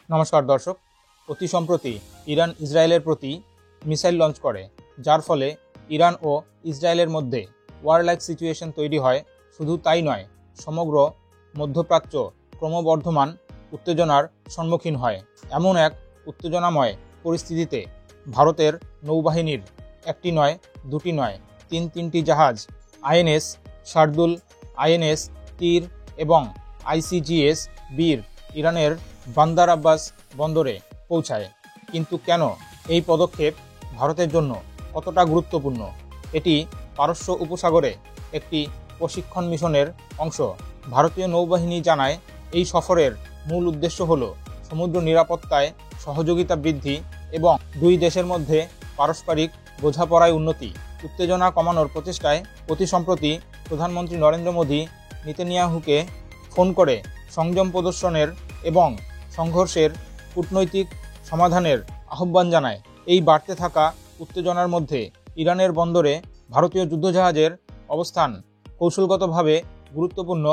নমস্কার দর্শক, অতি সম্প্রতি ইরান ইসরায়েলের প্রতি মিসাইল লঞ্চ করে, যার ফলে ইরান ও ইসরায়েলের মধ্যে ওয়ার লাইক সিচুয়েশন তৈরি হয়। শুধু তাই নয়, সমগ্র মধ্যপ্রাচ্য ক্রমবর্ধমান উত্তেজনার সম্মুখীন হয়। এমন এক উত্তেজনাময় পরিস্থিতিতে ভারতের নৌবাহিনীর একটি নয়, দুটি নয়, তিনটি জাহাজ আইএনএস শার্দুল, আইএনএস তীর এবং আইসিজিএস বীর ইরানের বান্দার আব্বাস বন্দরে পৌঁছায়। কিন্তু কেন এই পদক্ষেপ ভারতের জন্য কতটা গুরুত্বপূর্ণ? এটি পারস্য উপসাগরে একটি প্রশিক্ষণ মিশনের অংশ। ভারতীয় নৌবাহিনী জানায়, এই সফরের মূল উদ্দেশ্য হল সমুদ্র নিরাপত্তায় সহযোগিতা বৃদ্ধি এবং দুই দেশের মধ্যে পারস্পরিক বোঝাপড়ায় উন্নতি। উত্তেজনা কমানোর প্রচেষ্টায় অতি সম্প্রতি প্রধানমন্ত্রী নরেন্দ্র মোদী নেতানিয়াহুকে ফোন করে সংযম প্রদর্শনের এবং সংঘর্ষের কূটনৈতিক সমাধানের আহ্বান জানায়। এই বাড়তে থাকা উত্তেজনার মধ্যে ইরানের বন্দরে ভারতীয় যুদ্ধজাহাজের অবস্থান কৌশলগতভাবে গুরুত্বপূর্ণ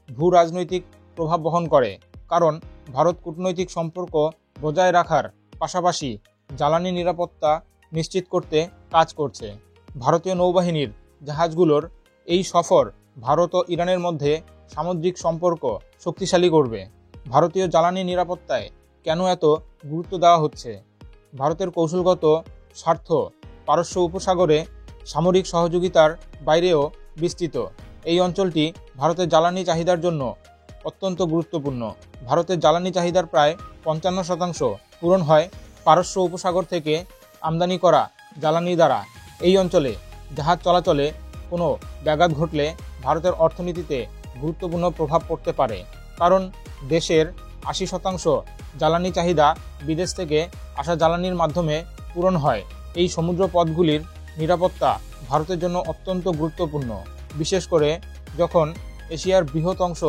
ভূ রাজনৈতিক প্রভাব বহন করে, কারণ ভারত কূটনৈতিক সম্পর্ক বজায় রাখার পাশাপাশি জ্বালানি নিরাপত্তা নিশ্চিত করতে কাজ করছে। ভারতীয় নৌবাহিনীর জাহাজগুলোর এই সফর ভারত ও ইরানের মধ্যে সামুদ্রিক সম্পর্ক শক্তিশালী করবে। ভারতীয় জ্বালানি নিরাপত্তায় কেন এত গুরুত্ব দেওয়া হচ্ছে? ভারতের কৌশলগত স্বার্থ পারস্য উপসাগরে সামরিক সহযোগিতার বাইরেও বিস্তৃত। এই অঞ্চলটি ভারতের জ্বালানি চাহিদার জন্য অত্যন্ত গুরুত্বপূর্ণ। ভারতের জ্বালানি চাহিদার প্রায় 55% পূরণ হয় পারস্য উপসাগর থেকে আমদানি করা জ্বালানি দ্বারা। এই অঞ্চলে জাহাজ চলাচলে কোনো ব্যাঘাত ঘটলে ভারতের অর্থনীতিতে গুরুত্বপূর্ণ প্রভাব পড়তে পারে, কারণ দেশের 80% জ্বালানি চাহিদা বিদেশ থেকে আসা জ্বালানির মাধ্যমে পূরণ হয়। এই সমুদ্র পথগুলির নিরাপত্তা ভারতের জন্য অত্যন্ত গুরুত্বপূর্ণ, বিশেষ করে যখন এশিয়ার বৃহৎ অংশ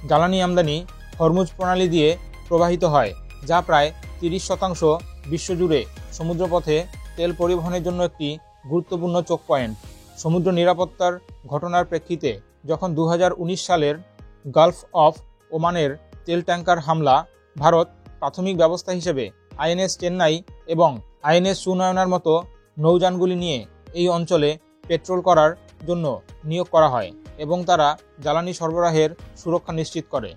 জ্বালানি আমদানি হরমুজ প্রণালী দিয়ে প্রবাহিত হয়, যা প্রায় 30% বিশ্বজুড়ে সমুদ্রপথে তেল পরিবহনের জন্য একটি গুরুত্বপূর্ণ চোখ পয়েন্ট। সমুদ্র নিরাপত্তার ঘটনার প্রেক্ষিতে যখন 2019 সালের গালফ অফ ওমানের তেল ট্যাঙ্কার হামলা, ভারত প্রাথমিক ব্যবস্থা হিসেবে আইএনএস চেন্নাই এবং আইএনএস সুনয়নার মতো নৌযানগুলি নিয়ে এই অঞ্চলে পেট্রোল করার জন্য নিয়োগ করা হয় এবং তারা জ্বালানি সরবরাহের সুরক্ষা নিশ্চিত করে।